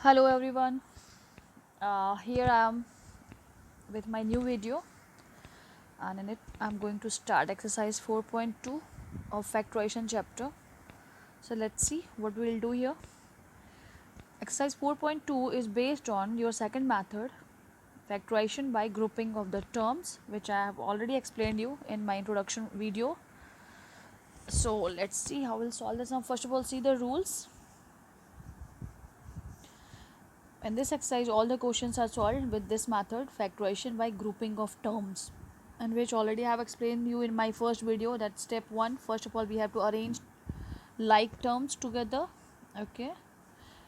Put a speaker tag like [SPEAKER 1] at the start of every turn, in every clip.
[SPEAKER 1] Hello everyone. Here I am with my new video, and in it I'm going to start exercise 4.2 of factorization chapter. So let's see what we'll do here. Exercise 4.2 is based on your second method, factorization by grouping of the terms, which I have already explained you in my introduction video. So let's see how we'll solve this. Now first of all, see the rules. In this exercise, all the questions are solved with this method, factorization by grouping of terms, and which already I have explained you in my first video. That step 1, first of all we have to arrange like terms together, okay,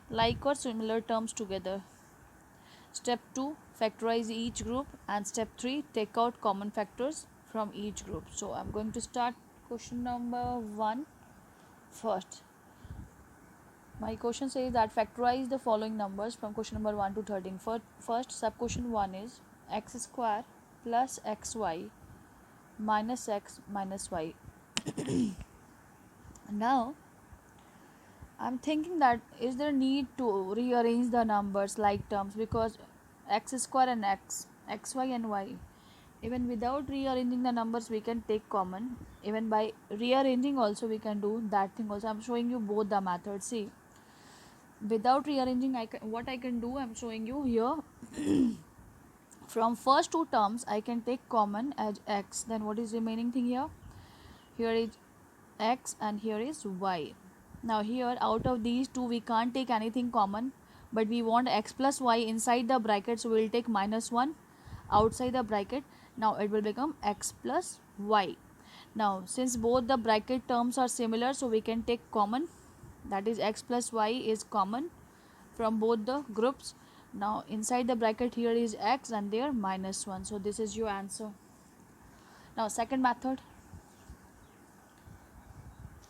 [SPEAKER 1] like or similar terms together. Step 2, factorize each group, and step 3, take out common factors from each group. So I'm going to start question number 1 first. My question says that factorize the following numbers from question number 1 to 13. First sub question 1 is x square plus xy minus x minus y. Now I'm thinking that is there need to rearrange the numbers like terms, because x square and xy and y, even without rearranging the numbers we can take common. Even by rearranging also we can do that thing also. I'm showing you both the methods. See, without rearranging what I can do, I'm showing you here. From first two terms I can take common as x, then what is remaining thing here? Here is x and here is y. Now here out of these two we can't take anything common, but we want x plus y inside the bracket, so we will take minus 1 outside the bracket. Now it will become x plus y. Now since both the bracket terms are similar, so we can take common, that is x plus y is common from both the groups. Now inside the bracket here is x and there minus 1, so this is your answer. Now second method,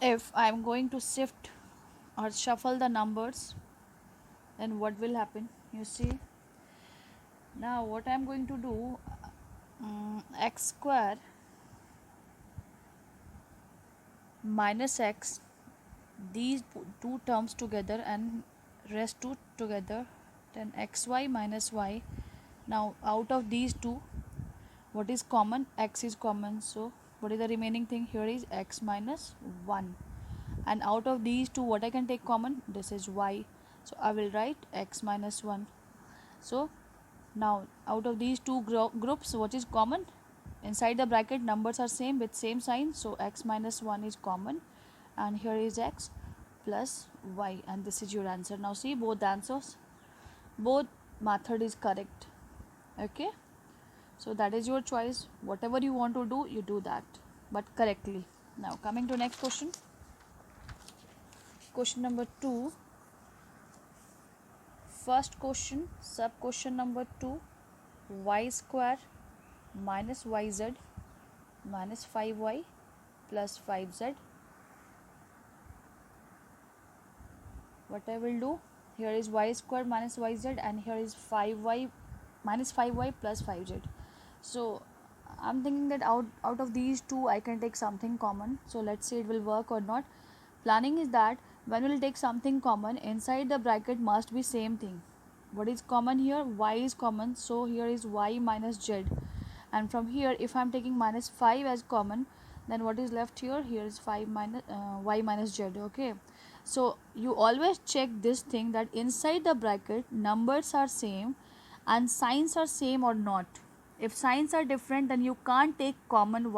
[SPEAKER 1] if I am going to shift or shuffle the numbers, then what will happen? You see, now what I am going to do, x square minus x, these two terms together and rest two together, then xy minus y. Now out of these two, what is common? X is common, so what is the remaining thing? Here is x minus 1, and out of these two what I can take common? This is y, so I will write x minus 1. So now out of these two groups, what is common? Inside the bracket numbers are same with same sign, so x minus 1 is common, and here is x plus y, and this is your answer. Now see both answers, both method is correct, okay. So that is your choice, whatever you want to do you do that, but correctly. Now coming to next question, question number 2. First question, sub question number 2, y square minus yz minus 5y plus 5z. What I will do, here is y square minus yz and here is 5y minus 5y plus 5z. So I'm thinking that out of these two I can take something common. So let's see it will work or not. Planning is that when we'll take something common, inside the bracket must be same thing. What is common here? Y is common, so here is y minus z, and from here if I'm taking minus 5 as common, then what is left here? Here is 5 minus y minus z, okay. So you always check this thing that inside the bracket numbers are same and signs are same or not. If signs are different, then you can't take common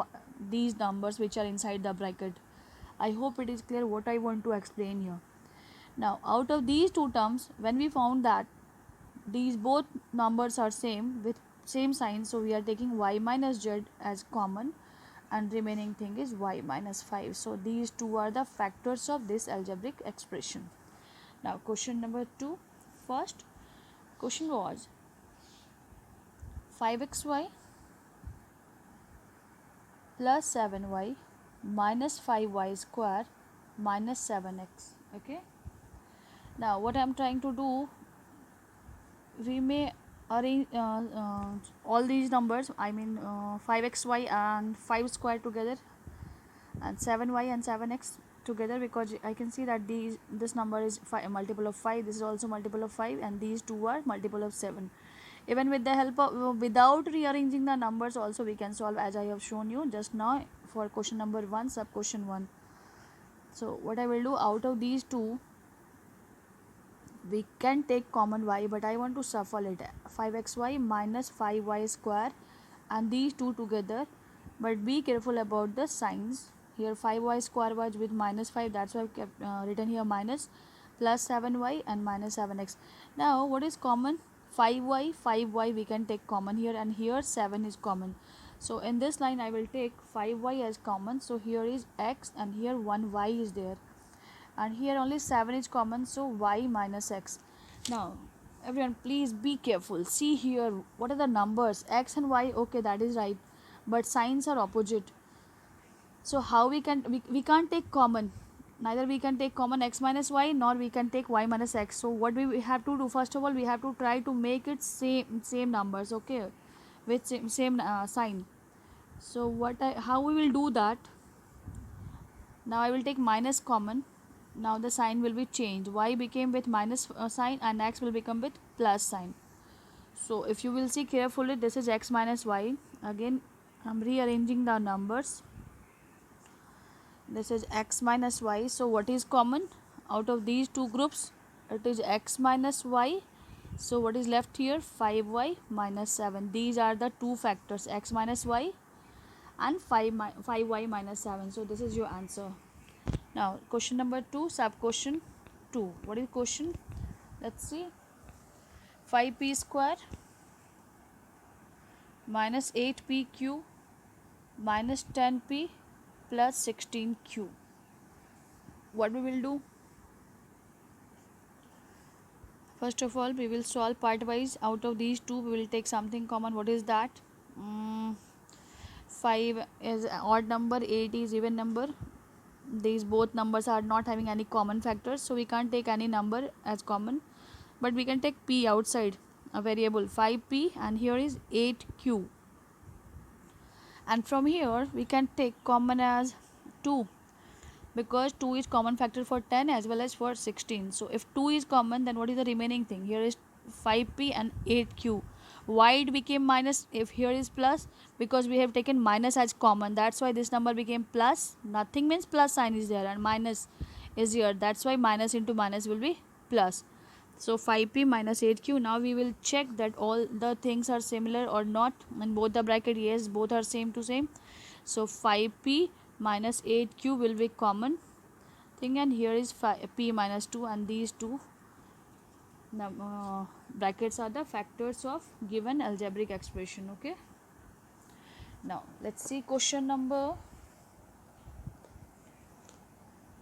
[SPEAKER 1] these numbers which are inside the bracket. I hope it is clear what I want to explain here. Now out of these two terms, when we found that these both numbers are same with same sign, so we are taking y minus z as common, and remaining thing is y minus 5. So these two are the factors of this algebraic expression. Now question number 2. First question was 5xy plus 7y minus 5y square minus 7x, okay. Now what I am trying to do, we may arrange all these numbers, I mean 5xy and 5 square together and 7y and 7x together, because I can see that this number is multiple of 5, this is also multiple of 5, and these two are multiple of 7. Even with the help of, without rearranging the numbers also, we can solve, as I have shown you just now for question number 1, sub question 1. So what I will do, out of these two we can take common y, but I want to shuffle it. 5xy minus 5y square and these two together, but be careful about the signs. Here 5y square was with minus 5, that's why I've kept written here minus, plus 7y and minus 7x. Now what is common? 5y we can take common here, and here 7 is common. So in this line I will take 5y as common, so here is x and here 1y is there, and here only 7 is common, so y minus x. Now everyone please be careful, see here what are the numbers, x and y, okay, that is right, but signs are opposite. So how we can't take common, neither we can take common x minus y nor we can take y minus x. So what we have to do, first of all we have to try to make it same numbers, okay, with same sign. So how we will do that? Now I will take minus common. Now the sign will be changed, y became with minus sign and x will become with plus sign. So if you will see carefully, this is x minus y. Again I'm rearranging the numbers. This is x minus y. So what is common out of these two groups? It is x minus y. So what is left here? 5y minus 7. These are the two factors, x minus y and 5y minus 7. So this is your answer. Now question number 2, sub question 2. What is question? Let's see. 5p square minus 8pq minus 10p plus 16q. What we will do? First of all we will solve part wise. Out of these two we will take something common. What is that? 5 is odd number, 8 is even number. These both numbers are not having any common factors, so we can't take any number as common, but we can take p outside, a variable 5p, and here is 8q, and from here we can take common as 2, because 2 is common factor for 10 as well as for 16. So if 2 is common, then what is the remaining thing? Here is 5p and 8q. Why it became minus if here is plus? Because we have taken minus as common, that's why this number became plus. Nothing means plus sign is there and minus is here, that's why minus into minus will be plus. So 5p minus 8q. Now we will check that all the things are similar or not. In both the bracket, yes, both are same to same. So 5p minus 8q will be common thing, and here is p minus 2, and these two brackets are the factors of given algebraic expression. Okay, now let's see question number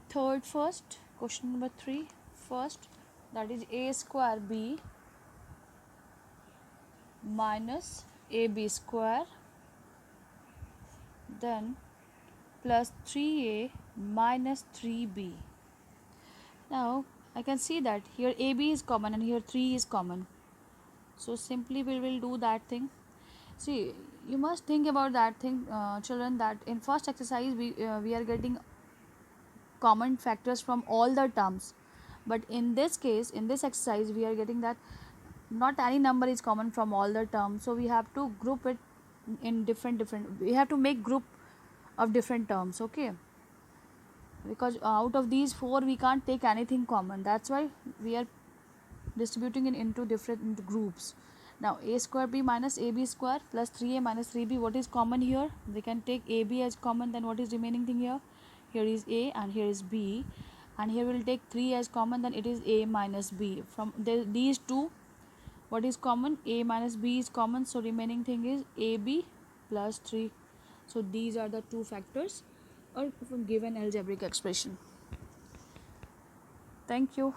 [SPEAKER 1] 3 first. Question number 3 first, that is a square b minus ab square, then plus 3a minus 3b. Now I can see that here AB is common and here 3 is common. So simply we will do that thing. See, you must think about that thing, children, that in first exercise we are getting common factors from all the terms. But in this case, in this exercise, we are getting that not any number is common from all the terms. So we have to group it in different, we have to make group of different terms, okay? Because out of these 4 we can't take anything common, that's why we are distributing it into different groups. Now a square b minus ab square plus 3a minus 3b, what is common here? We can take ab as common, then what is remaining thing here? Here is a and here is b, and here we will take 3 as common, then it is a minus b. From these two, what is common? A minus b is common, so remaining thing is ab plus 3. So these are the two factors or given algebraic expression. Thank you.